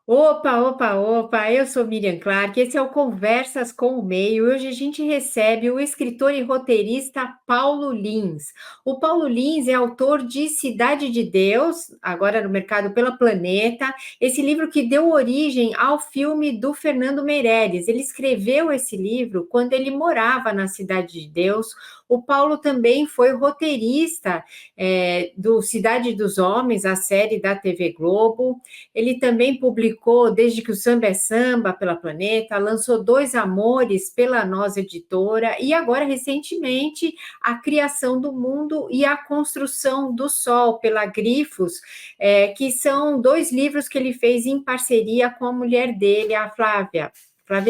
Opa, opa, opa! Eu sou Miriam Clark, esse é o Conversas com o Meio. Hoje a gente recebe o escritor e roteirista Paulo Lins. O Paulo Lins é autor de Cidade de Deus, agora no mercado pela Planeta, esse livro que deu origem ao filme do Fernando Meirelles. Ele escreveu esse livro quando ele morava na Cidade de Deus. O Paulo também foi roteirista do Cidade dos Homens, a série da TV Globo. Ele também publicou Desde que o Samba é Samba pela Planeta, lançou Dois Amores pela Nós Editora e agora, recentemente, A Criação do Mundo e a Construção do Sol pela Grifos, que são dois livros que ele fez em parceria com a mulher dele, a Flávia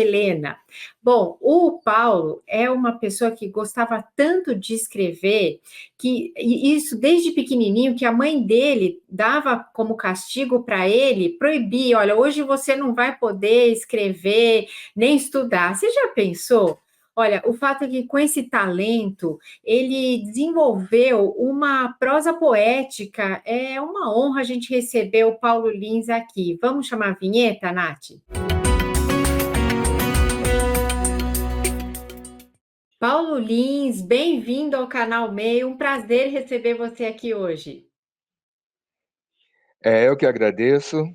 Helena. Bom, o Paulo é uma pessoa que gostava tanto de escrever e isso desde pequenininho, que a mãe dele dava como castigo para ele, proibia, olha, hoje você não vai poder escrever nem estudar. Você já pensou? Olha, o fato é que com esse talento ele desenvolveu uma prosa poética. É uma honra a gente receber o Paulo Lins aqui. Vamos chamar a vinheta, Nath? Paulo Lins, bem-vindo ao canal Meio. Um prazer receber você aqui hoje. Eu que agradeço.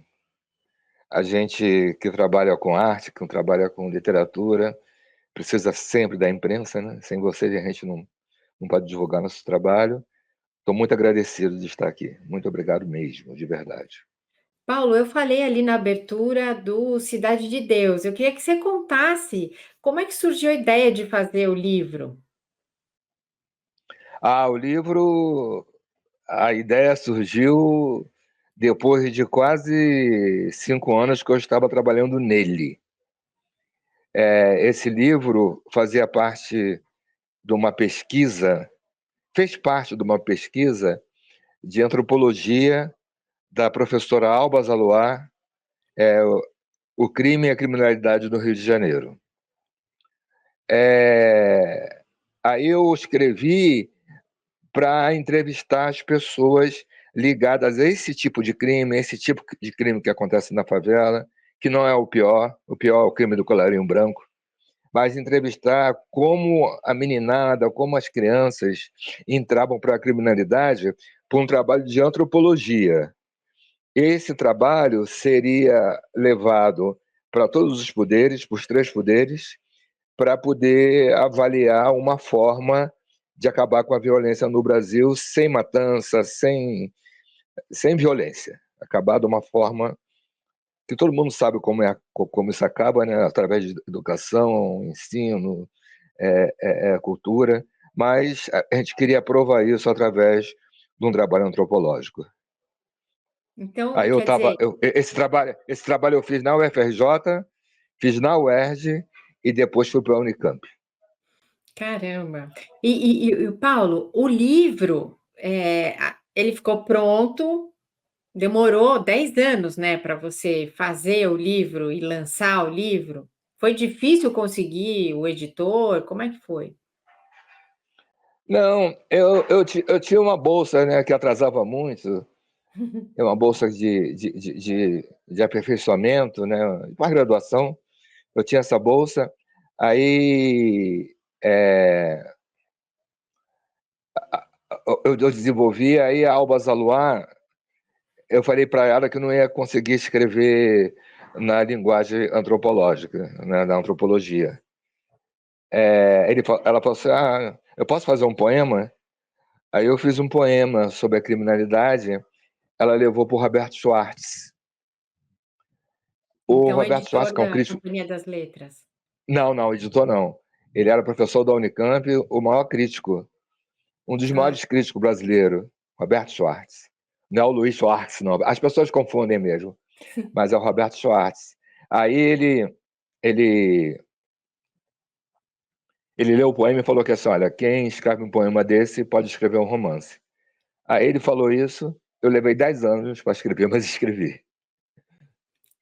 A gente que trabalha com arte, que trabalha com literatura, precisa sempre da imprensa, né? Sem vocês a gente não pode divulgar nosso trabalho. Estou muito agradecido de estar aqui. Muito obrigado mesmo, de verdade. Paulo, eu falei ali na abertura do Cidade de Deus. Eu queria que você contasse como é que surgiu a ideia de fazer o livro. O livro, a ideia surgiu depois de quase 5 anos que eu estava trabalhando nele. Esse livro fazia parte de uma pesquisa, fez parte de uma pesquisa de antropologia da professora Alba Zaluar, O Crime e a Criminalidade no Rio de Janeiro. É, Aí eu escrevi para entrevistar as pessoas ligadas a esse tipo de crime, esse tipo de crime que acontece na favela, que não é o pior é o crime do colarinho branco, mas entrevistar como a meninada, como as crianças entravam para a criminalidade por um trabalho de antropologia. Esse trabalho seria levado para todos os poderes, para os três poderes, para poder avaliar uma forma de acabar com a violência no Brasil sem matança, sem violência. Acabar de uma forma que todo mundo sabe como isso acaba, né? Através de educação, ensino, cultura, mas a gente queria provar isso através de um trabalho antropológico. Então, Aí eu quer tava, dizer, esse trabalho eu fiz na UFRJ, fiz na UERJ e depois fui para a Unicamp. caramba. Paulo, o livro, ele ficou pronto, demorou 10 anos, né, para você fazer o livro e lançar o livro. Foi difícil conseguir o editor? Como é que foi? Não, eu tinha uma bolsa, né, que atrasava muito, é uma bolsa de aperfeiçoamento, né, pós-graduação. Eu tinha essa bolsa, aí eu desenvolvi, aí a Alba Zaluar, eu falei para ela que não ia conseguir escrever na linguagem antropológica, né, da antropologia. Ela falou assim, eu posso fazer um poema? Aí eu fiz um poema sobre a criminalidade, ela levou para o Roberto Schwartz. O Então, Roberto Schwartz, editor que é um da crítico... Companhia das Letras. Não, não, editor não. Ele era professor da Unicamp, o maior crítico, um dos Ah, maiores críticos brasileiros, Roberto Schwartz. Não é o Luiz Schwartz, não. As pessoas confundem mesmo, mas é o Roberto Schwartz. Aí ele, ele leu o poema e falou que assim, olha, quem escreve um poema desse pode escrever um romance. Aí ele falou isso, eu levei 10 anos para escrever, mas escrevi.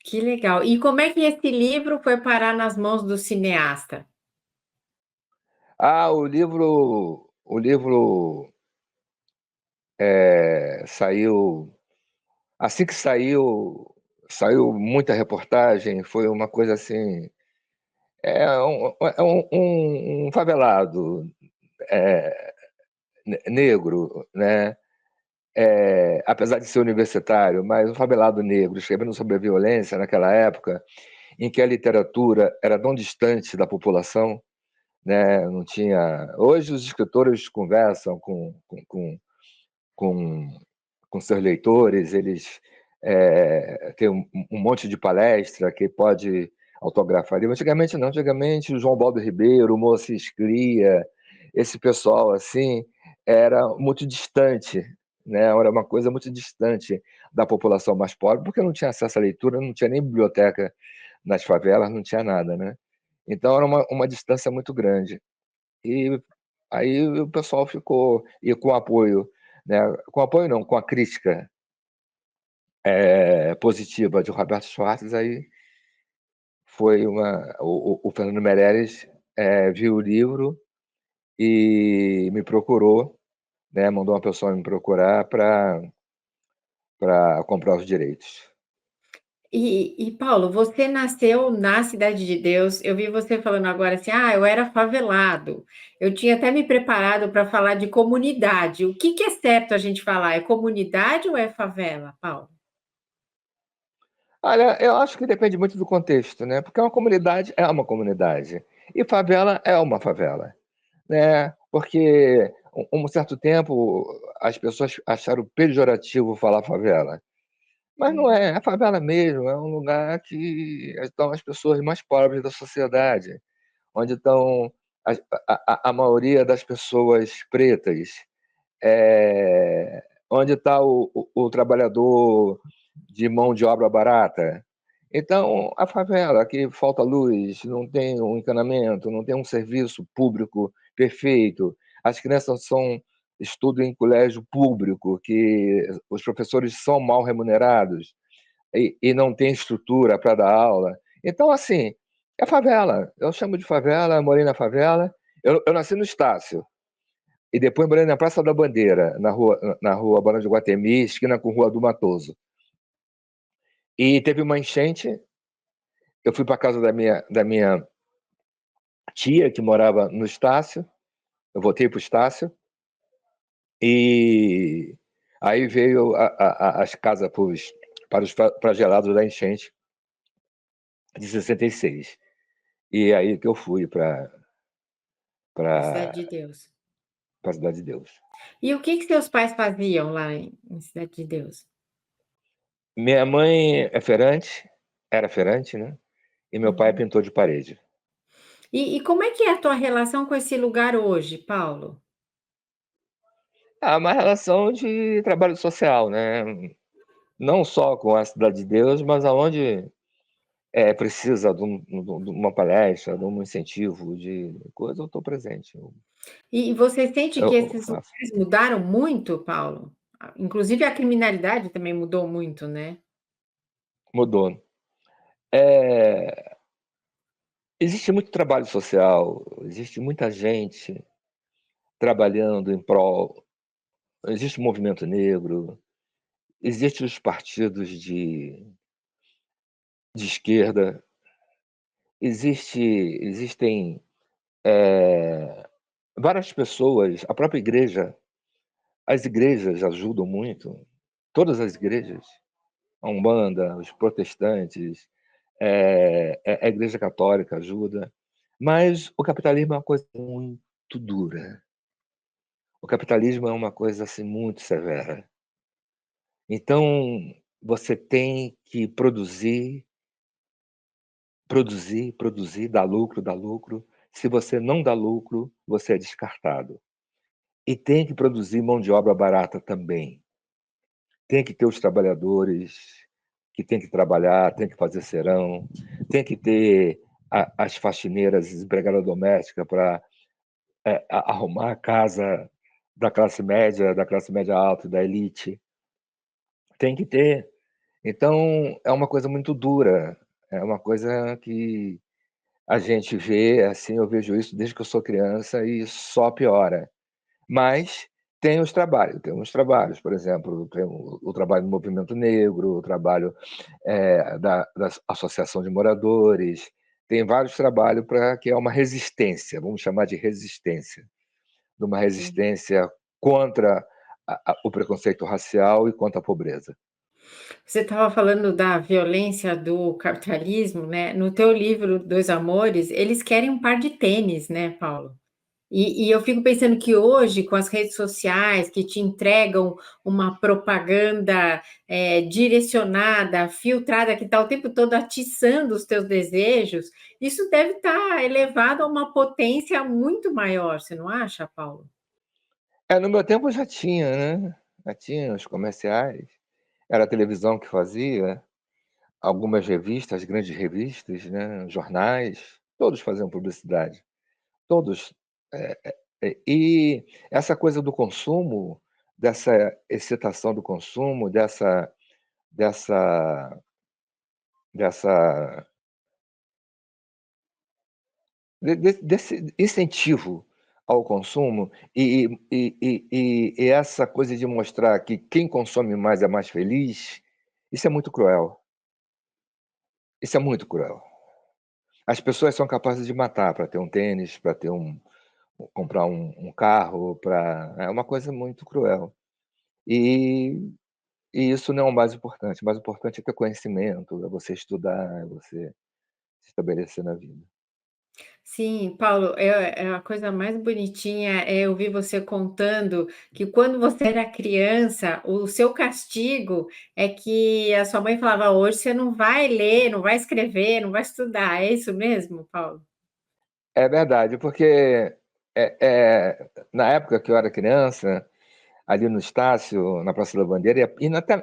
que legal. E como é que esse livro foi parar nas mãos do cineasta? O livro saiu. Assim que saiu, saiu muita reportagem, foi uma coisa assim. É um favelado negro, né? Apesar de ser universitário, mas um favelado negro escrevendo sobre a violência naquela época, em que a literatura era tão distante da população, né? Não tinha. Hoje os escritores conversam com, com seus leitores, eles têm um monte de palestra que pode autografar. Antigamente não, antigamente o João Baldo Ribeiro, o Moacir Cria, esse pessoal assim era muito distante, né? Era uma coisa muito distante da população mais pobre, porque não tinha acesso à leitura, não tinha nem biblioteca nas favelas, não tinha nada, né? Então era uma distância muito grande. E aí o pessoal ficou, e com apoio, né? Com apoio não, com a crítica positiva de Roberto Schwartz, aí foi o Fernando Meirelles viu o livro e me procurou, né? Mandou uma pessoa me procurar para comprar os direitos. Paulo, você nasceu na Cidade de Deus. Eu vi você falando agora assim, eu era favelado. Eu tinha até me preparado para falar de comunidade. O que é certo a gente falar? É comunidade ou é favela, Paulo? Olha, eu acho que depende muito do contexto, né? Porque uma comunidade é uma comunidade e favela é uma favela, né? Porque um certo tempo as pessoas acharam pejorativo falar favela. Mas não é, é favela mesmo, é um lugar que estão as pessoas mais pobres da sociedade, onde estão a, a maioria das pessoas pretas, onde está o trabalhador de mão de obra barata. Então, a favela, que falta luz, não tem um encanamento, não tem um serviço público perfeito, as crianças estudam em colégio público, que os professores são mal remunerados, e não tem estrutura para dar aula. Então, assim, é favela. Eu chamo de favela, morei na favela. Eu nasci no Estácio. E depois morei na Praça da Bandeira, na rua Barão de Guatemi, esquina com Rua do Matoso. E teve uma enchente. Eu fui para casa da minha tia, que morava no Estácio. Eu voltei para o Estácio. E aí veio as casas para os flagelados da enchente de 66. E aí que eu fui Na Cidade para de Deus. a Cidade de Deus. E o que seus pais faziam lá em Cidade de Deus? Minha mãe era feirante, né? E meu pai é Uhum. pintor de parede. Como é que é a tua relação com esse lugar hoje, Paulo? Uma relação de trabalho social, né? Não só com a Cidade de Deus, mas aonde precisa de uma palestra, de um incentivo, de coisa, eu estou presente. E você sente que Eu esses faço. lugares mudaram muito, Paulo? Inclusive a criminalidade também mudou muito, né? Mudou. É, existe muito trabalho social, existe muita gente trabalhando em prol. Existe o movimento negro, existem os partidos de esquerda, existem várias pessoas, a própria igreja, as igrejas ajudam muito, todas as igrejas, a Umbanda, os protestantes, a igreja católica ajuda, mas o capitalismo é uma coisa muito dura. O capitalismo é uma coisa assim muito severa. Então, você tem que produzir, produzir, produzir, dar lucro, dar lucro. Se você não dá lucro, você é descartado. E tem que produzir mão de obra barata também. Tem que ter os trabalhadores que tem que trabalhar, tem que fazer serão, tem que ter as faxineiras, as empregadas domésticas para arrumar a casa da classe média alta, da elite. Tem que ter. Então, é uma coisa muito dura, é uma coisa que a gente vê, assim, eu vejo isso desde que eu sou criança e só piora. Mas Tem uns trabalhos, por exemplo, tem o trabalho do movimento negro, o trabalho da associação de moradores, tem vários trabalhos para que é uma resistência, vamos chamar de resistência, de uma Sim. resistência contra o preconceito racial e contra a pobreza. Você estava falando da violência do capitalismo, né? No teu livro Dois Amores, eles querem um par de tênis, né, Paulo? E eu fico pensando que hoje, com as redes sociais que te entregam uma propaganda direcionada, filtrada, que está o tempo todo atiçando os teus desejos, isso deve estar elevado a uma potência muito maior, você não acha, Paulo? No meu tempo já tinha, né? Já tinha os comerciais, era a televisão que fazia, algumas revistas, grandes revistas, né? Jornais, todos faziam publicidade. Todos. E essa coisa do consumo, dessa excitação do consumo, dessa, dessa, desse incentivo ao consumo e essa coisa de mostrar que quem consome mais é mais feliz, isso é muito cruel. Isso é muito cruel. As pessoas são capazes de matar para ter um tênis, para ter comprar um carro, é uma coisa muito cruel. E E isso não é o mais importante. O mais importante é ter conhecimento, é você estudar, é você se estabelecer na vida. Sim, Paulo, é a coisa mais bonitinha é ouvir você contando que quando você era criança, o seu castigo é que a sua mãe falava: "Hoje você não vai ler, não vai escrever, não vai estudar". É isso mesmo, Paulo? É verdade, porque, na época que eu era criança, ali no Estácio, na Praça da Bandeira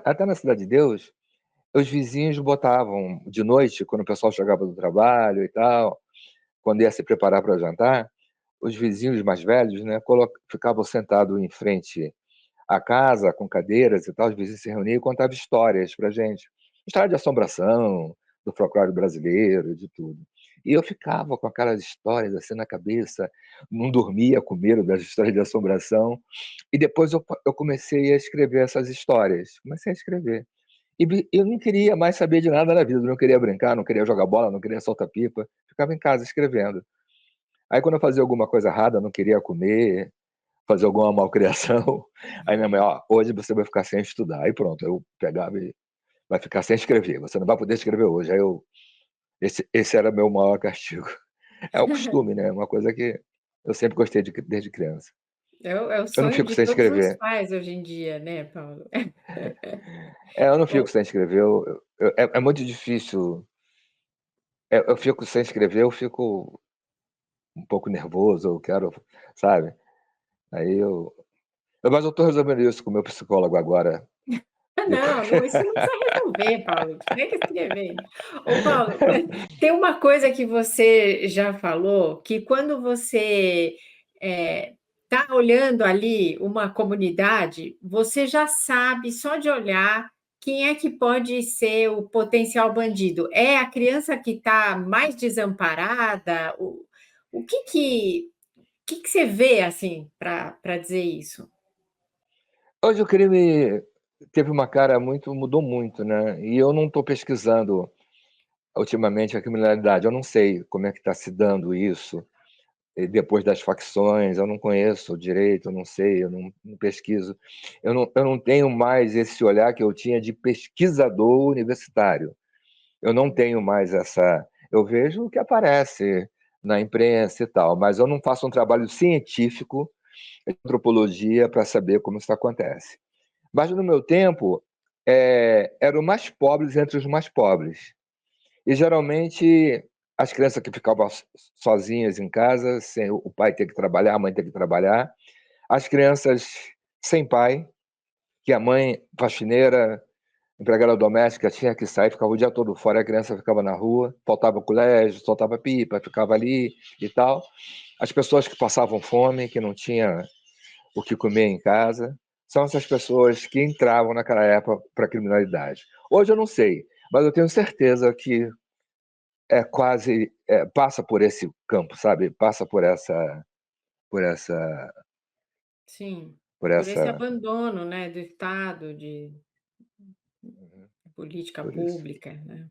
até na Cidade de Deus, os vizinhos botavam de noite, quando o pessoal chegava do trabalho e tal, quando ia se preparar para jantar, os vizinhos mais velhos, né, ficavam sentados em frente à casa, com cadeiras e tal, os vizinhos se reuniam e contavam histórias para gente. História de assombração, do folclore brasileiro, de tudo. E eu ficava com aquelas histórias assim na cabeça, não dormia com medo das histórias de assombração. E depois eu comecei a escrever essas histórias. Comecei a escrever. Eu não queria mais saber de nada na vida, não queria brincar, não queria jogar bola, não queria soltar pipa. Ficava em casa escrevendo. Aí quando eu fazia alguma coisa errada, não queria comer, fazer alguma malcriação. Aí minha mãe, ó, hoje você vai ficar sem estudar. Aí pronto, eu pegava e vai ficar sem escrever. Você não vai poder escrever hoje. Esse era meu maior castigo. É o costume, né? Uma coisa que eu sempre gostei desde criança. É o Eu não sonho fico de sem todos os escrever. pais hoje em dia, né, Paulo? Eu não fico Ô sem escrever. É muito difícil. Eu fico sem escrever, eu fico um pouco nervoso, eu quero, sabe? Aí mas eu estou resolvendo isso com o meu psicólogo agora. Depois... Não, não, isso não precisa resolver, Paulo, nem que escrever. Ô, Paulo, tem uma coisa que você já falou, que quando você está olhando ali uma comunidade, você já sabe, só de olhar, quem é que pode ser o potencial bandido. É a criança que está mais desamparada? O que você vê, assim, para dizer isso? Hoje o crime teve uma cara muito, mudou muito, né? E eu não estou pesquisando ultimamente a criminalidade. Eu não sei como é que está se dando isso depois das facções. Eu não conheço direito, eu não sei, eu não pesquiso. Eu não tenho mais esse olhar que eu tinha de pesquisador universitário. Eu não tenho mais essa. Eu vejo o que aparece na imprensa e tal, mas eu não faço um trabalho científico de antropologia para saber como isso acontece. Mas no meu tempo, eram mais pobres entre os mais pobres. E geralmente as crianças que ficavam sozinhas em casa, sem o pai ter que trabalhar, a mãe ter que trabalhar, as crianças sem pai, que a mãe faxineira, empregada doméstica, tinha que sair, ficava o dia todo fora, a criança ficava na rua, faltava colégio, soltava pipa, ficava ali e tal. As pessoas que passavam fome, que não tinha o que comer em casa, são essas pessoas que entravam naquela época para a criminalidade. Hoje eu não sei, mas eu tenho certeza que passa por esse campo, sabe? Passa por essa Sim. por Por esse essa. abandono, né, do Estado, de Uhum. política Por isso. pública, né.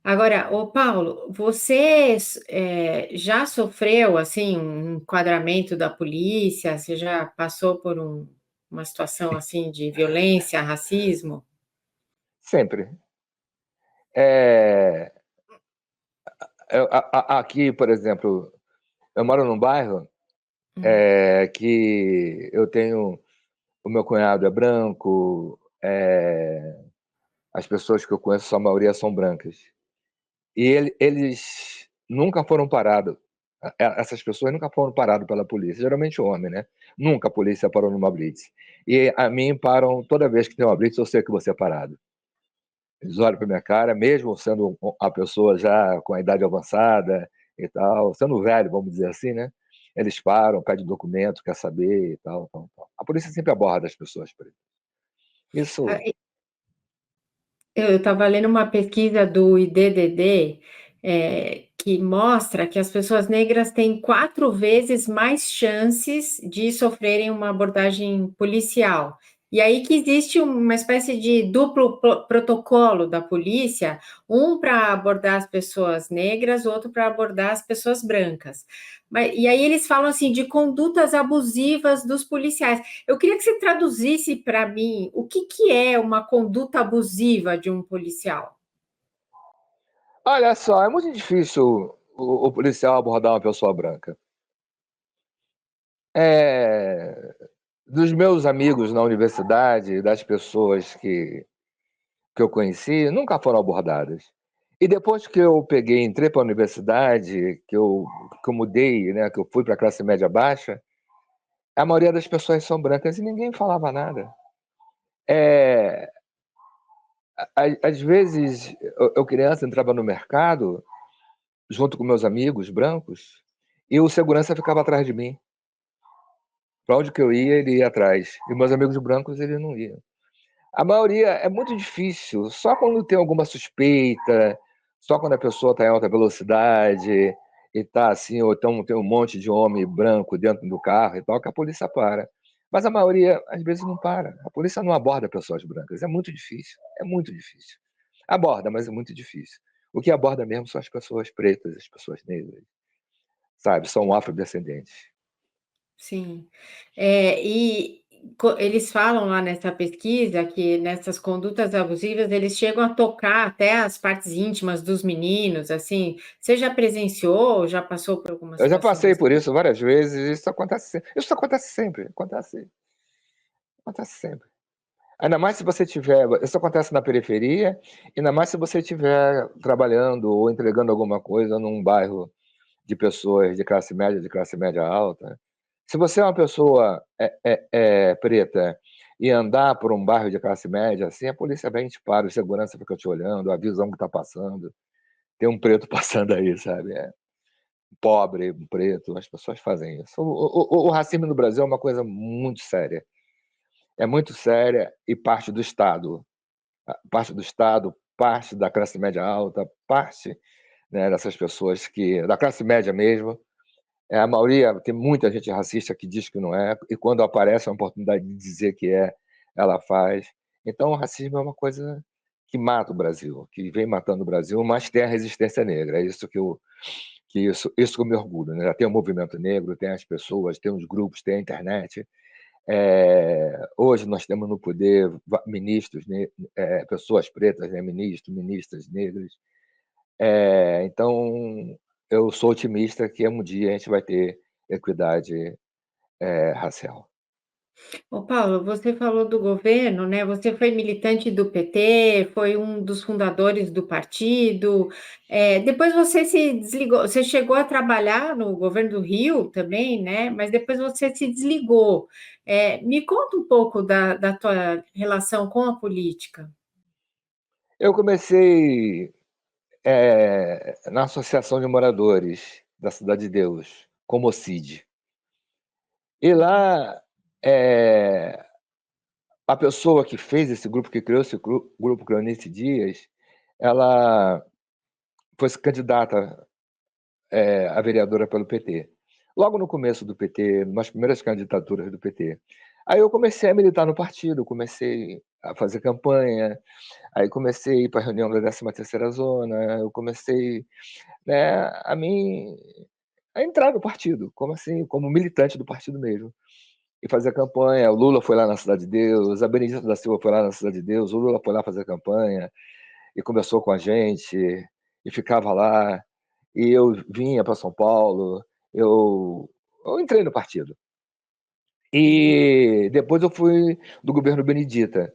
Agora, ô Paulo, você já sofreu, assim, um enquadramento da polícia? Você já passou por uma situação, assim, de violência, racismo? Sempre. É, aqui, por exemplo, eu moro num bairro Hum. que eu tenho. O meu cunhado é branco, as pessoas que eu conheço, a maioria são brancas. E eles nunca foram parados. Essas pessoas nunca foram paradas pela polícia, geralmente homem, né? Nunca a polícia parou numa blitz. E a mim param toda vez que tem uma blitz, eu sei que vou ser parado. Eles olham para minha cara, mesmo sendo a pessoa já com a idade avançada e tal, sendo velho, vamos dizer assim, né? Eles param, pedem documento, quer saber e tal, tal, tal. A polícia sempre aborda as pessoas pretas. Ah, Isso. eu estava lendo uma pesquisa do IDDD, que mostra que as pessoas negras têm 4 vezes mais chances de sofrerem uma abordagem policial. E aí que existe uma espécie de duplo protocolo da polícia, um para abordar as pessoas negras, outro para abordar as pessoas brancas. E aí eles falam assim de condutas abusivas dos policiais. Eu queria que você traduzisse para mim o que é uma conduta abusiva de um policial. Olha só, é muito difícil o policial abordar uma pessoa branca. É, dos meus amigos na universidade, das pessoas que eu conheci, nunca foram abordadas. E depois que eu peguei, entrei para a universidade, que eu mudei, né, que eu fui para a classe média baixa, a maioria das pessoas são brancas e ninguém falava nada. É, às vezes, eu criança entrava no mercado junto com meus amigos brancos e o segurança ficava atrás de mim. Para onde que eu ia, ele ia atrás. E meus amigos brancos, ele não ia. A maioria é muito difícil, só quando tem alguma suspeita, só quando a pessoa está em alta velocidade e está assim, ou então tem um monte de homem branco dentro do carro e tal, que a polícia para. Mas a maioria, às vezes, não para. A polícia não aborda pessoas brancas. É muito difícil. É muito difícil. Aborda, mas é muito difícil. O que aborda mesmo são as pessoas pretas, as pessoas negras, sabe? São afrodescendentes. Sim. E eles falam lá nessa pesquisa que nessas condutas abusivas eles chegam a tocar até as partes íntimas dos meninos, assim. Você já presenciou, já passou por alguma Eu já situação passei por assim? isso várias vezes, isso acontece, isso acontece sempre, acontece sempre. Ainda mais se você tiver, isso acontece na periferia, ainda mais se você estiver trabalhando ou entregando alguma coisa num bairro de pessoas de classe média alta. Se você é uma pessoa preta e andar por um bairro de classe média, assim, a polícia vem e te para, o segurança fica te olhando, avisa o que está passando. Tem um preto passando aí, sabe? Pobre, um preto, as pessoas fazem isso. O racismo no Brasil é uma coisa muito séria. É muito séria e parte do Estado, parte da classe média alta, parte, né, dessas pessoas da classe média mesmo. A maioria, tem muita gente racista que diz que não é, e quando aparece a oportunidade de dizer que é, ela faz. Então, o racismo é uma coisa que mata o Brasil, que vem matando o Brasil, mas tem a resistência negra. É isso isso que eu me orgulho. Né? Tem o movimento negro, tem as pessoas, tem os grupos, tem a internet. Hoje nós temos no poder ministros, né, pessoas pretas, né, ministros, ministras negras. Então, eu sou otimista que um dia a gente vai ter equidade racial. Ô Paulo, você falou do governo, né? Você foi militante do PT, foi um dos fundadores do partido. Depois você se desligou, você chegou a trabalhar no governo do Rio também, né? Mas depois você se desligou. Me conta um pouco da tua relação com a política. Eu comecei na Associação de Moradores da Cidade de Deus, como CID. E lá, é, a pessoa que fez esse grupo, que criou esse grupo Cleonice Dias, ela foi candidata a vereadora pelo PT. Logo no começo do PT, nas primeiras candidaturas do PT. Aí eu comecei a militar no partido, comecei a fazer campanha, aí comecei a ir para a reunião da 13ª Zona, eu comecei, né, a entrar no partido, como assim, como militante do partido mesmo. E fazer campanha. O Lula foi lá na Cidade de Deus, a Benedita da Silva foi lá na Cidade de Deus, o Lula foi lá fazer campanha e conversou com a gente e ficava lá. E eu vinha para São Paulo, eu entrei no partido. Uhum, E depois eu fui do governo Benedita.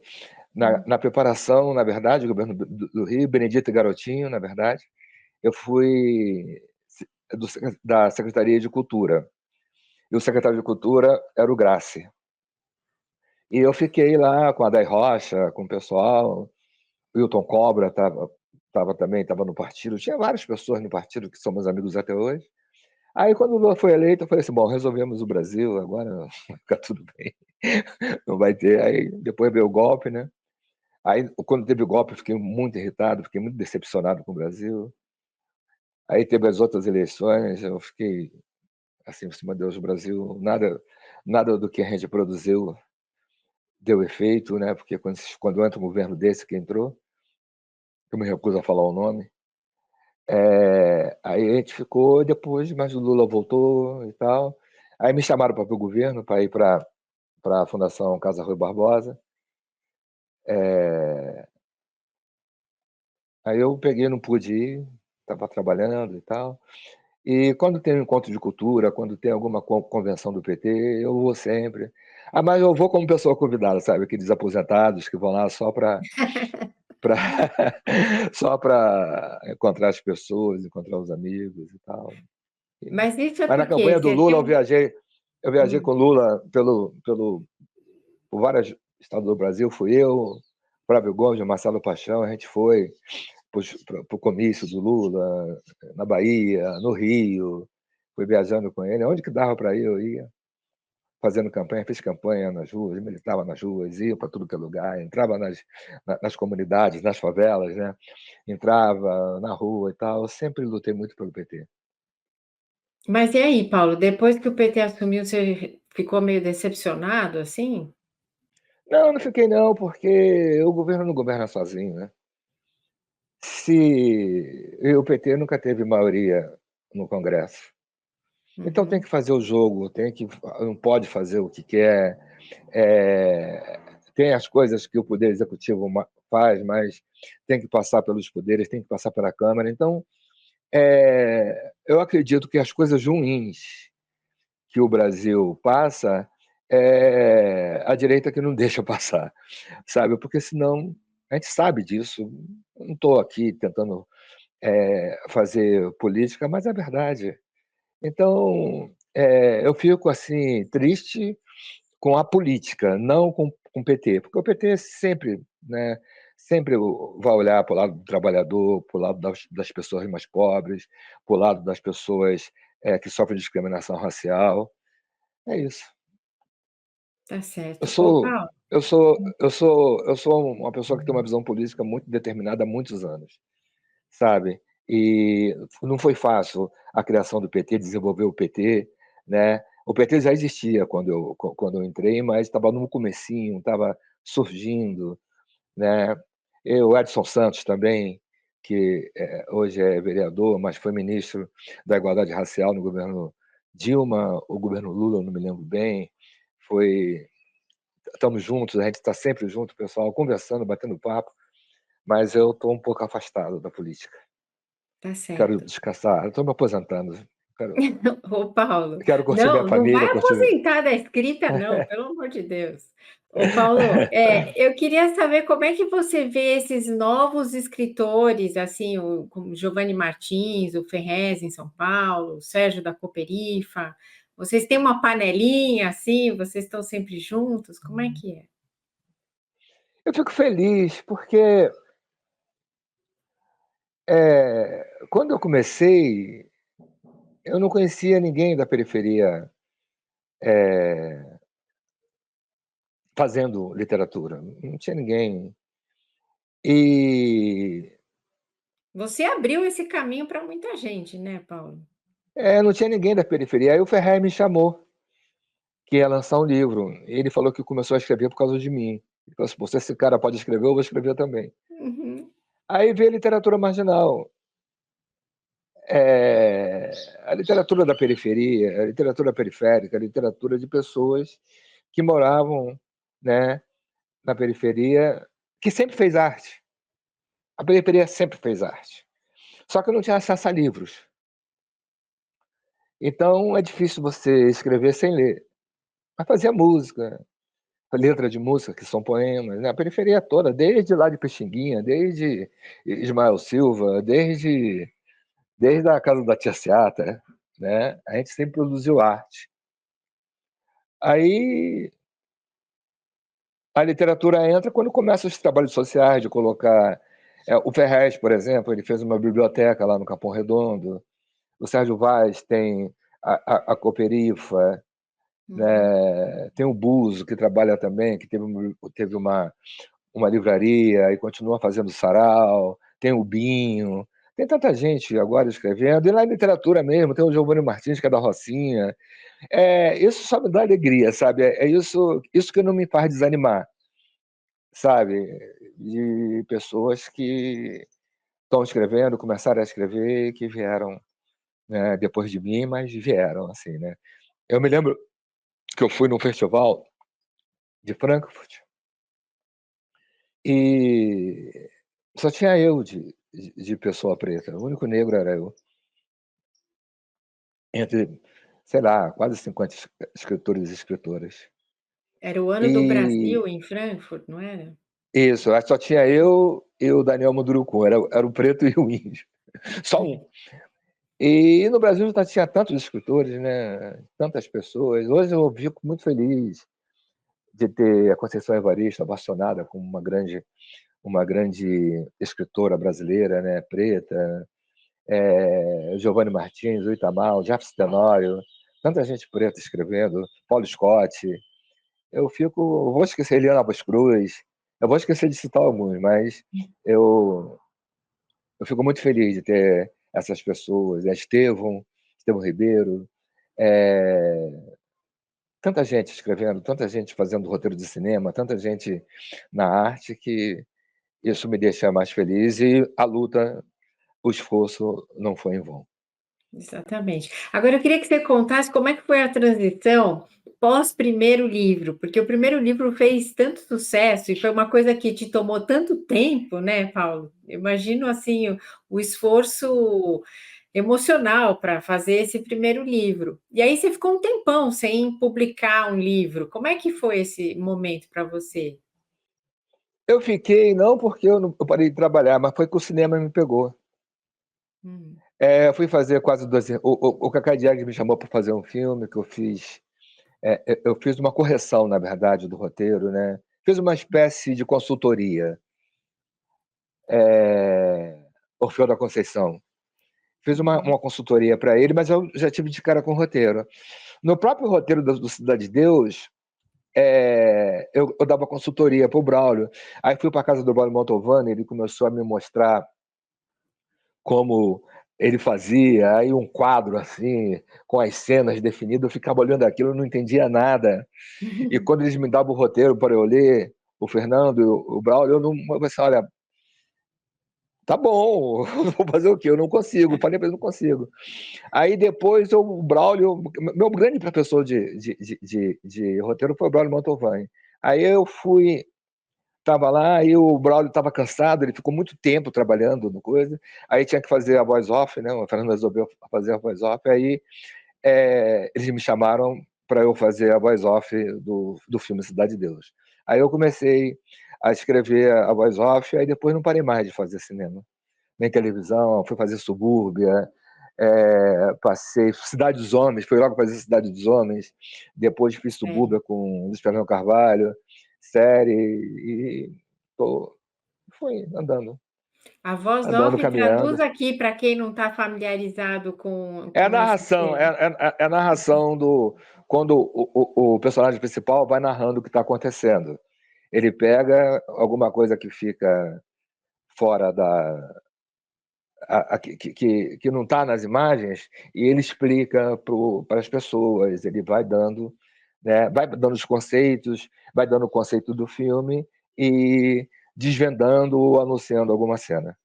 Na, uhum, na preparação, na verdade, do governo do Rio, Benedita e Garotinho, na verdade, eu fui do, da Secretaria de Cultura. E o secretário de Cultura era o Grassi. E eu fiquei lá com a Day Rocha, com o pessoal. O Wilton Cobra estava também, estava no partido. Tinha várias pessoas no partido que somos amigos até hoje. Aí, quando o Lula foi eleito, eu falei assim: bom, resolvemos o Brasil, agora vai ficar tudo bem. Não vai ter. Aí, depois veio o golpe, né? Aí, quando teve o golpe, eu fiquei muito irritado, fiquei muito decepcionado com o Brasil. Aí, teve as outras eleições, eu fiquei assim, meu Deus, o Brasil, nada do que a gente produziu deu efeito, né? Porque quando entra um governo desse que entrou, eu me recuso a falar o nome, aí a gente ficou depois, mas o Lula voltou e tal. Aí me chamaram para o governo, para ir para a Fundação Casa Rui Barbosa. É, aí eu peguei, não pude ir, estava trabalhando e tal. E quando tem um encontro de cultura, quando tem alguma convenção do PT, eu vou sempre. Ah, mas eu vou como pessoa convidada, sabe? Aqueles aposentados que vão lá só para pra, só para encontrar as pessoas, encontrar os amigos e tal. mas isso é Mas na porque campanha do você Lula tem um. eu viajei Hum. com Lula por vários estados do Brasil, fui eu, Flávio Gomes, Marcelo Paixão, a gente foi para o comício do Lula, na Bahia, no Rio, fui viajando com ele, onde que dava para ir, eu ia, fazendo campanha, fiz campanha nas ruas, militava nas ruas, ia para tudo que é lugar, entrava nas comunidades, nas favelas, né? Entrava na rua e tal, eu sempre lutei muito pelo PT. Mas e aí, Paulo, depois que o PT assumiu, você ficou meio decepcionado, assim? Não, não fiquei não, porque o governo não governa sozinho, né? Se o PT nunca teve maioria no Congresso, então tem Uhum. que fazer o jogo, não pode fazer o que quer. É, tem as coisas que o Poder Executivo faz, mas tem que passar pelos poderes, tem que passar pela Câmara. Então, eu acredito que as coisas ruins que o Brasil passa é a direita que não deixa passar, sabe? Porque senão a gente sabe disso. Eu não estou aqui tentando fazer política, mas é verdade. Então, eu fico assim triste com a política, não com o PT, porque o PT sempre, né, sempre vai olhar para o lado do trabalhador, para o lado das pessoas mais pobres, para o lado das pessoas que sofrem discriminação racial. É isso. Tá Eu certo. Ô, sou, Paulo, eu sou uma pessoa que tem uma visão política muito determinada há muitos anos, sabe? E não foi fácil a criação do PT, desenvolver o PT, né? O PT já existia quando eu entrei, mas estava no comecinho, estava surgindo, né? O Edson Santos também, que hoje é vereador, mas foi ministro da Igualdade Racial no governo Dilma, o governo Lula, eu não me lembro bem, foi estamos juntos, a gente está sempre junto, pessoal, conversando, batendo papo, mas eu estou um pouco afastado da política. tá Quero certo. descansar, estou me aposentando. Quero, Ô, Paulo, quero curtir minha não vai família, curtir. aposentar da escrita, não, pelo amor de Deus. Ô, Paulo, eu queria saber como é que você vê esses novos escritores, assim, como Giovanni Martins, o Ferrez em São Paulo, o Sérgio da Cooperifa. Vocês têm uma panelinha, assim, vocês estão sempre juntos? Como é que é? Eu fico feliz porque quando eu comecei, eu não conhecia ninguém da periferia fazendo literatura, não tinha ninguém. E Você abriu esse caminho para muita gente, né, Paulo? não tinha ninguém da periferia. Aí o Ferrer me chamou, que ia lançar um livro. Ele falou que começou a escrever por causa de mim. Ele falou assim: se esse cara pode escrever, eu vou escrever também. Uhum. Aí veio a literatura marginal, é, a literatura da periferia, a literatura periférica, a literatura de pessoas que moravam, né, na periferia, que sempre fez arte. A periferia sempre fez arte. Só que não tinha acesso a livros. Então é difícil você escrever sem ler. Mas fazia música, letra de música, que são poemas, né? A periferia toda, desde lá de Pixinguinha, desde Ismael Silva, desde a casa da Tia Seata, né? A gente sempre produziu arte. Aí a literatura entra quando começam os trabalhos sociais, de colocar. O Ferrez, por exemplo, ele fez uma biblioteca lá no Capão Redondo. O Sérgio Vaz tem a Cooperifa, Uhum. né? Tem o Buzo, que trabalha também, que teve uma livraria e continua fazendo sarau. Tem o Binho. Tem tanta gente agora escrevendo. E lá em literatura mesmo, tem o Giovanni Martins, que é da Rocinha. Isso só me dá alegria, sabe? É isso que não me faz desanimar, sabe? De pessoas que estão escrevendo, começaram a escrever, que vieram, né, depois de mim, mas vieram, assim, né? Eu me lembro que eu fui num festival de Frankfurt e só tinha eu de pessoa preta. O único negro era eu. Entre, sei lá, quase 50 escritores e escritoras. Era o ano do E Brasil em Frankfurt, não era? isso, só tinha eu e o Daniel Munduruku. Era o preto e o índio. Só um. E no Brasil já tinha tantos escritores, né? Tantas pessoas. Hoje eu fico muito feliz de ter a Conceição Evaristo abaixonada como uma grande escritora brasileira, né? Preta, Giovanni Martins, o Itamar, o Jefferson Tenório, tanta gente preta escrevendo, Paulo Scott. Eu vou esquecer Eliana Alves Cruz, eu vou esquecer de citar alguns, mas eu, eu fico muito feliz de ter essas pessoas, Estevão Ribeiro, é, tanta gente escrevendo, tanta gente fazendo roteiro de cinema, tanta gente na arte, que isso me deixa mais feliz e a luta, o esforço não foi em vão. Exatamente. Agora eu queria que você contasse como é que foi a transição pós primeiro livro, porque o primeiro livro fez tanto sucesso e foi uma coisa que te tomou tanto tempo, né, Paulo? Eu imagino assim o esforço emocional para fazer esse primeiro livro. E aí você ficou um tempão sem publicar um livro. Como é que foi esse momento para você? Eu fiquei, não porque eu parei de trabalhar, mas foi que o cinema me pegou. Hum. Eu fui fazer quase 12. O Cacá Diegues me chamou para fazer um filme que eu fiz. Eu fiz uma correção, na verdade, do roteiro, né? Fiz uma espécie de consultoria. Orfeu da Conceição. Fiz Uhum. uma consultoria para ele, mas eu já tive de cara com o roteiro. No próprio roteiro do Cidade de Deus, eu dava consultoria para o Braulio. Aí fui para a casa do Braulio Mantovani, ele começou a me mostrar como ele fazia, aí um quadro assim, com as cenas definidas, eu ficava olhando aquilo, eu não entendia nada. E quando eles me davam o roteiro para eu ler, o Fernando, o Braulio, eu pensei, olha, tá bom, vou fazer o quê? Eu não consigo, falei para ele, não consigo. Aí depois o Braulio, meu grande professor de roteiro foi o Braulio Mantovani. Aí eu fui, tava lá, e o Braulio estava cansado, ele ficou muito tempo trabalhando no coisa, aí tinha que fazer a voz off, né? O Fernando resolveu fazer a voz off, aí eles me chamaram para eu fazer a voz off do filme Cidade de Deus. Aí eu comecei a escrever a voz off, aí depois não parei mais de fazer cinema, nem televisão, fui fazer Subúrbia, passei Cidade dos Homens, fui logo fazer Cidade dos Homens, depois fiz É. Subúrbia com Luiz Fernando Carvalho, série, e tô, fui A voz andando, off caminhando. traduz aqui para quem não está familiarizado É a com esse narração, termo. a narração do quando o personagem principal vai narrando o que está acontecendo. Ele pega alguma coisa que fica fora que não está nas imagens e ele explica para as pessoas. Ele vai dando né? Vai dando os conceitos, vai dando o conceito do filme e desvendando ou anunciando alguma cena.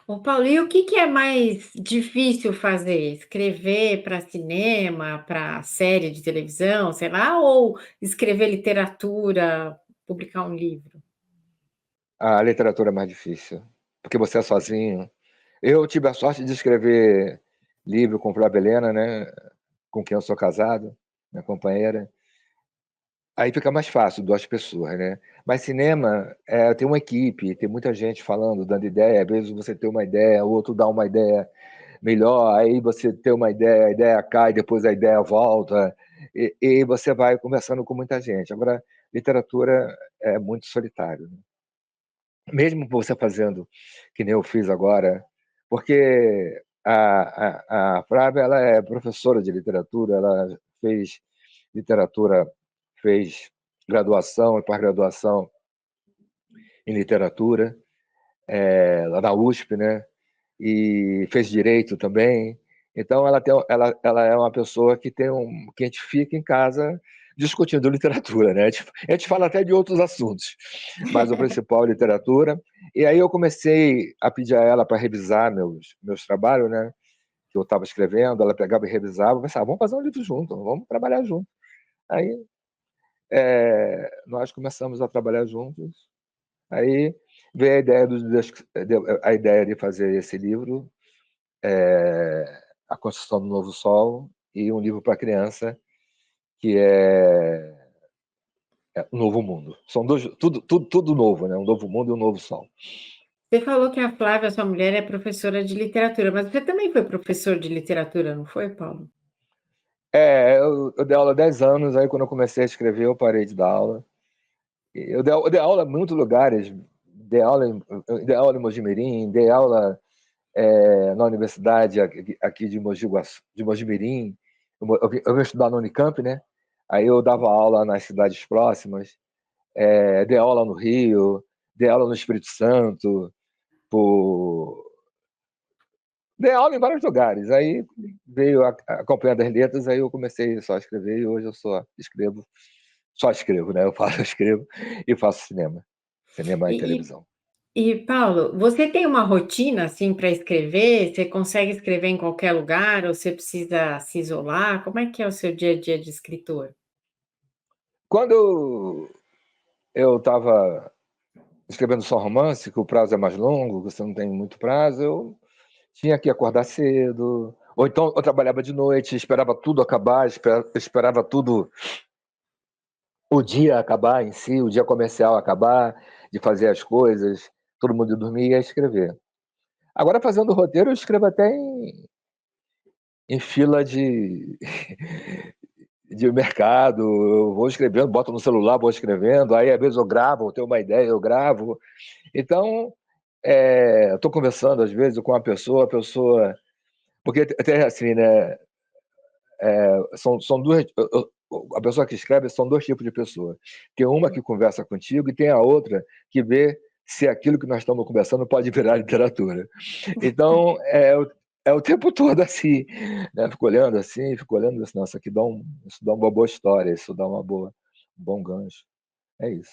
Ô, Paulo, e o que que é mais difícil fazer? Escrever para cinema, para série de televisão, sei lá, ou escrever literatura, publicar um livro? A literatura é mais difícil, porque você é sozinho. Eu tive a sorte de escrever livro com Flávia Helena, né, com quem eu sou casado, minha companheira. Aí fica mais fácil, 2 pessoas, né. Mas cinema, tem uma equipe, tem muita gente falando, dando ideia, às vezes você tem uma ideia, o outro dá uma ideia melhor, aí você tem uma ideia, a ideia cai, depois a ideia volta, e você vai conversando com muita gente. Agora, literatura é muito solitário, né. Mesmo você fazendo que nem eu fiz agora, porque a Flávia, ela é professora de literatura, ela fez literatura, fez graduação e pós-graduação em literatura, lá na USP, né? E fez direito também. Então ela é uma pessoa que a gente fica em casa discutindo literatura, né? A gente fala até de outros assuntos, mas o principal é literatura. E aí eu comecei a pedir a ela para revisar meus trabalhos, né? Que eu estava escrevendo, ela pegava e revisava, eu pensava, vamos fazer um livro junto, vamos trabalhar junto. Aí nós começamos a trabalhar juntos. Aí veio a ideia de fazer esse livro, A Construção do Novo Sol, e um livro para criança, que é O Novo Mundo. São dois, tudo novo, né? Um novo mundo e um novo sol. Você falou que a Flávia, sua mulher, é professora de literatura, mas você também foi professor de literatura, não foi, Paulo? Eu dei aula há 10 anos, aí quando eu comecei a escrever, eu parei de dar aula. Eu dei aula em muitos lugares, dei aula em Mojimirim, dei aula na universidade aqui de de Mojimirim. Eu vim estudar no Unicamp, né? Aí eu dava aula nas cidades próximas, dei aula no Rio, dei aula no Espírito Santo, por... dei aula em vários lugares. Aí veio a Companhia das Letras, aí eu comecei só a escrever e hoje eu só escrevo, né? Eu faço, escrevo e faço cinema e E, televisão. Paulo, você tem uma rotina assim para escrever? Você consegue escrever em qualquer lugar ou você precisa se isolar? Como é que é o seu dia a dia de escritor? Quando eu estava escrevendo só romance, que o prazo é mais longo, você não tem muito prazo, eu tinha que acordar cedo, ou então eu trabalhava de noite, esperava tudo acabar, esperava tudo, o dia acabar em si, o dia comercial acabar, de fazer as coisas, todo mundo dormir e ia escrever. Agora, fazendo roteiro, eu escrevo até em fila de mercado, eu vou escrevendo, boto no celular, vou escrevendo, aí às vezes eu gravo, eu tenho uma ideia, eu gravo. Então, estou conversando às vezes com uma pessoa, a pessoa. Porque até assim, né? São duas. A pessoa que escreve são 2 tipos de pessoa. Tem uma que conversa contigo e tem a outra que vê se aquilo que nós estamos conversando pode virar literatura. Então, é o tempo todo assim, né? Fico olhando assim, nossa, isso dá uma boa história, isso dá um bom gancho. É isso.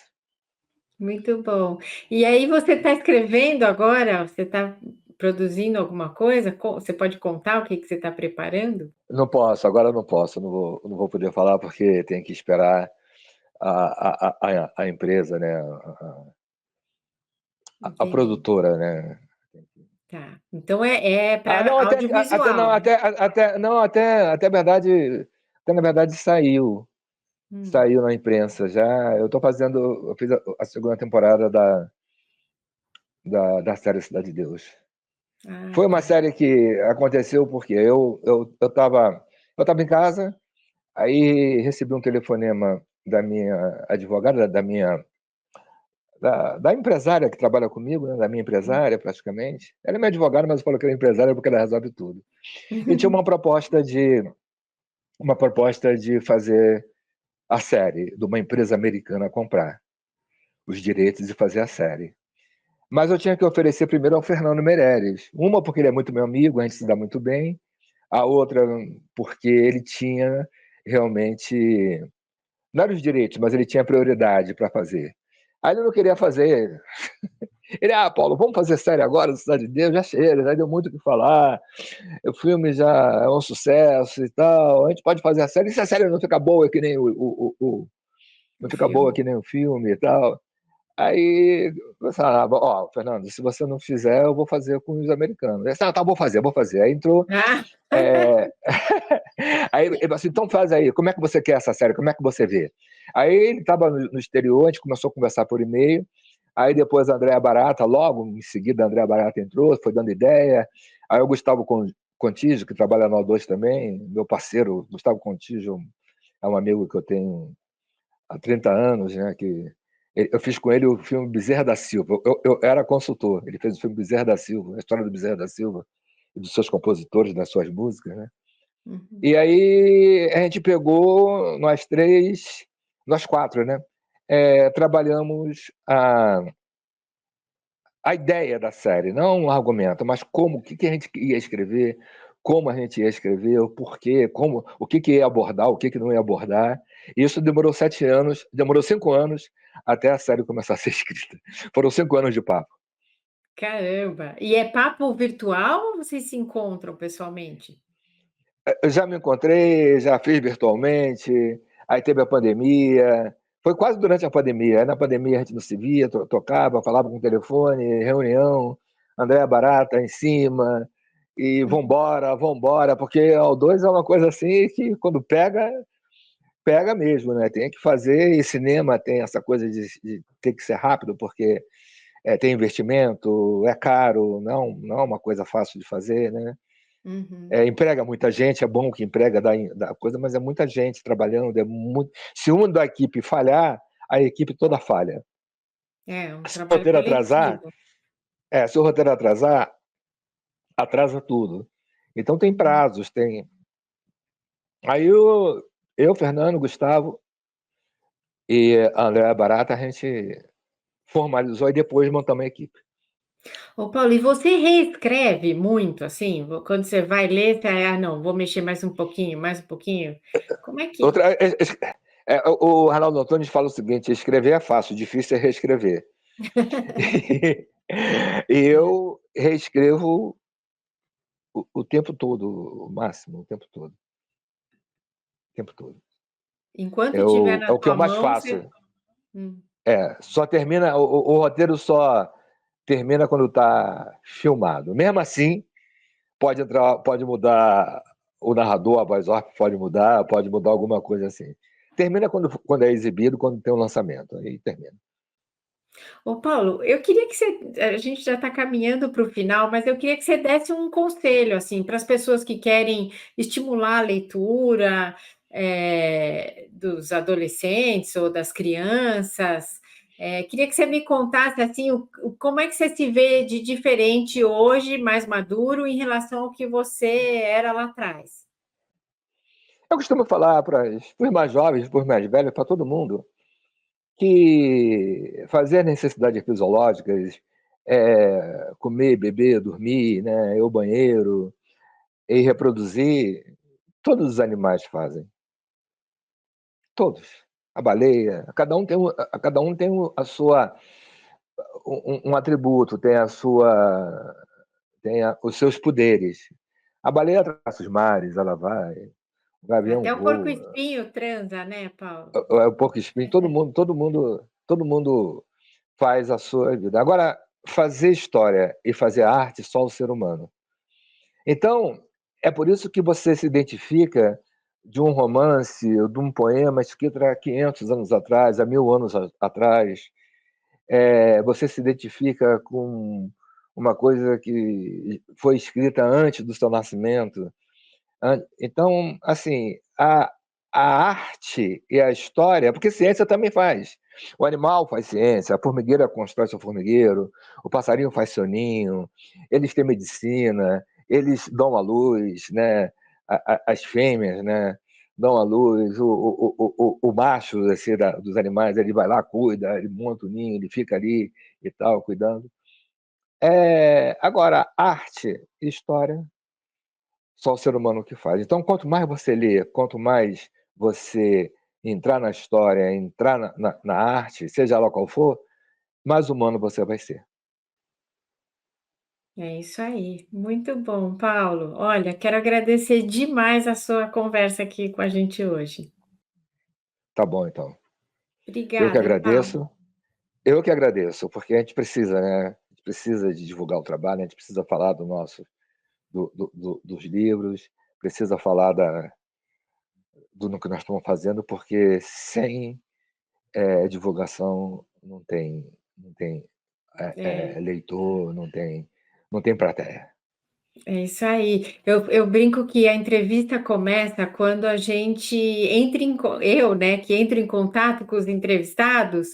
Muito bom. E aí você está escrevendo agora? Você está produzindo alguma coisa? Você pode contar o que que você está preparando? Não posso, agora eu não posso, não vou poder falar porque tem que esperar a empresa, né? A Entendi. produtora, né? Tá. Então é para Não, audiovisual, né? até verdade, até na verdade Hum. saiu na imprensa já. Eu fiz a segunda temporada da série Cidade de Deus. Ah, Foi uma tá. série que aconteceu porque eu tava em casa, aí recebi um telefonema da minha advogada, da empresária que trabalha comigo, né, da minha empresária praticamente. Ela é minha advogada, mas eu falo que ela é empresária porque ela resolve tudo. E tinha uma proposta de fazer a série, de uma empresa americana comprar os direitos de fazer a série. Mas eu tinha que oferecer primeiro ao Fernando Meirelles. Uma porque ele é muito meu amigo, a gente se dá muito bem. A outra porque ele tinha realmente não eram os direitos, mas ele tinha prioridade para fazer. Aí ele não queria fazer. Ele, Paulo, vamos fazer série agora, Cidade de Deus, já chega, já deu muito o que falar, o filme já é um sucesso e tal, a gente pode fazer a série, e se a série não fica boa que nem não O fica boa filme. que nem o filme e tal. Aí eu falava, Fernando, se você não fizer, eu vou fazer com os americanos. Ele disse, tá, vou fazer, vou fazer. Aí entrou. Ah, É... Aí ele falou assim, então faz aí, como é que você quer essa série? Como é que você vê? Aí ele estava no exterior, a gente começou a conversar por e-mail. Aí depois a Andréa Barata, logo em seguida a Andréa Barata entrou, foi dando ideia. Aí o Gustavo Contígio, que trabalha no O2 também, meu parceiro, Gustavo Contígio, é um amigo que eu tenho há 30 anos, né? Que eu fiz com ele o filme Bezerra da Silva. Eu era consultor. Ele fez o filme Bezerra da Silva, a história do Bezerra da Silva e dos seus compositores, das suas músicas, né? uhum. E aí a gente pegou, nós três, nós quatro, né? Trabalhamos a ideia da série, não o argumento, mas como, o que a gente ia escrever, como a gente ia escrever, o porquê, como, o que ia abordar, o que não ia abordar. Isso demorou 7 anos, demorou 5 anos até a série começar a ser escrita. Foram 5 anos de papo. Caramba! E é papo virtual ou vocês se encontram pessoalmente? Eu já me encontrei, já fiz virtualmente, aí teve a pandemia, foi quase durante a pandemia. Aí na pandemia a gente não se via, tocava, falava com o telefone, reunião, Andréa Barata em cima, e vambora, vambora, porque o dois é uma coisa assim que quando pega, pega mesmo, né? Tem que fazer, e cinema tem essa coisa de ter que ser rápido, porque tem investimento, é caro, não é uma coisa fácil de fazer, né? Uhum. Emprega muita gente, é bom que emprega da coisa, mas é muita gente trabalhando. Se um da equipe falhar, a equipe toda falha. É um Se o trabalho roteiro atrasar, coletivo. se o roteiro atrasar, atrasa tudo. Então tem Hum. prazos, tem. Aí eu Fernando, Gustavo e a Andréa Barata, a gente formalizou e depois montamos a equipe. Ô Paulo, e você reescreve muito, assim? Quando você vai ler, você, não, vou mexer mais um pouquinho, mais um pouquinho. Como é que... Outra, o Arnaldo Antunes fala o seguinte: escrever é fácil, difícil é reescrever. E eu reescrevo o tempo todo, o máximo, o tempo todo. O tempo todo. Enquanto tiver É na o que eu tua mais mão, faço. você... Hum. Só termina, o roteiro só termina quando está filmado. Mesmo assim, pode entrar, pode mudar o narrador, a voz off pode mudar alguma coisa assim. Termina quando é exibido, quando tem o lançamento. Aí termina. Ô Paulo, eu queria que você... A gente já está caminhando para o final, mas eu queria que você desse um conselho, assim, para as pessoas que querem estimular a leitura, dos adolescentes ou das crianças. Queria que você me contasse, assim, como é que você se vê de diferente hoje, mais maduro, em relação ao que você era lá atrás. Eu costumo falar para os mais jovens, para os mais velhos, para todo mundo, que fazer necessidades fisiológicas, comer, beber, dormir, né, ir ao banheiro e reproduzir, todos os animais fazem. Todos. A baleia, cada um tem a sua, um atributo, tem a sua, os seus poderes. A baleia atravessa os mares, ela vai, o gavião Até o voa, porco-espinho transa, né, Paulo? o porco-espinho, todo mundo faz a sua vida. Agora, fazer história e fazer arte só o ser humano. Então, é por isso que você se identifica de um romance, de um poema escrito há 500 anos atrás, há 1000 anos atrás. Você se identifica com uma coisa que foi escrita antes do seu nascimento. Então, assim, a arte e a história, porque ciência também faz. O animal faz ciência, a formigueira constrói seu formigueiro, o passarinho faz seu ninho, eles têm medicina, eles dão à luz, né? As fêmeas, né? Dão à luz, o macho assim, dos animais, ele vai lá, cuida, ele monta o ninho, ele fica ali e tal, cuidando. Agora, arte e história só o ser humano que faz. Então, quanto mais você lê, quanto mais você entrar na história, entrar na arte, seja lá qual for, mais humano você vai ser. É isso aí, muito bom, Paulo. Olha, quero agradecer demais a sua conversa aqui com a gente hoje. Tá bom, então. Eu que Obrigada, Paulo. agradeço. Eu que agradeço, porque a gente precisa, né? A gente precisa de divulgar o trabalho, a gente precisa falar dos livros, precisa falar do que nós estamos fazendo, porque sem divulgação não tem É. leitor, não tem plateia. É isso aí. Eu brinco que a entrevista começa quando a gente entra eu, né, que entro em contato com os entrevistados,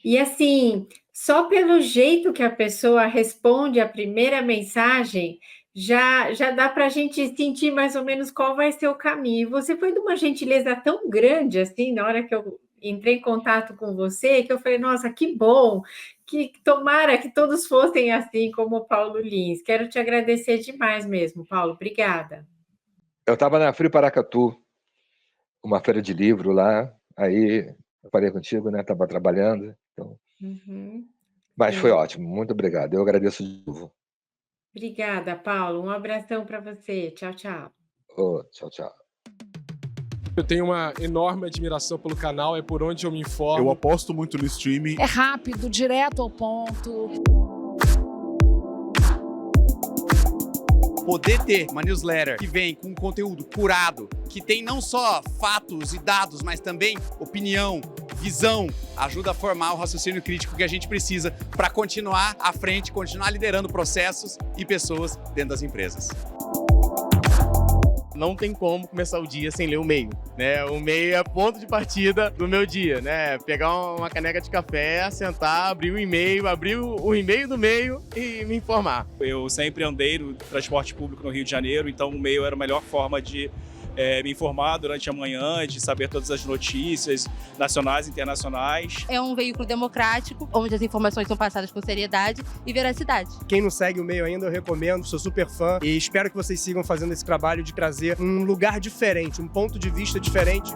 e assim, só pelo jeito que a pessoa responde a primeira mensagem, já dá para a gente sentir mais ou menos qual vai ser o caminho. E você foi de uma gentileza tão grande, assim, na hora que eu entrei em contato com você, que eu falei: "Nossa, que bom, que tomara que todos fossem assim como o Paulo Lins". Quero te agradecer demais mesmo, Paulo. Obrigada. Eu estava na Free Paracatu, uma feira de livro lá, aí eu falei contigo, né? Estava trabalhando, então, Uhum, mas foi sim. ótimo, muito obrigado. Eu agradeço de novo. Obrigada, Paulo. Um abração para você. Tchau, tchau. Ô, tchau, tchau. Eu tenho uma enorme admiração pelo canal, é por onde eu me Eu informo. aposto muito no streaming. É rápido, direto ao ponto. Poder ter uma newsletter que vem com conteúdo curado, que tem não só fatos e dados, mas também opinião, visão, ajuda a formar o raciocínio crítico que a gente precisa para continuar à frente, continuar liderando processos e pessoas dentro das empresas. Não tem como começar o dia sem ler o meio, né? O meio é ponto de partida do meu dia, né? Pegar uma caneca de café, sentar, abrir o e-mail, abrir o e-mail do meio e me informar. Eu sempre andei no transporte público no Rio de Janeiro, então o meio era a melhor forma de me informar durante a manhã, de saber todas as notícias nacionais e internacionais. É um veículo democrático, onde as informações são passadas com seriedade e veracidade. Quem não segue o meio ainda, eu recomendo, sou super fã e espero que vocês sigam fazendo esse trabalho de trazer um lugar diferente, um ponto de vista diferente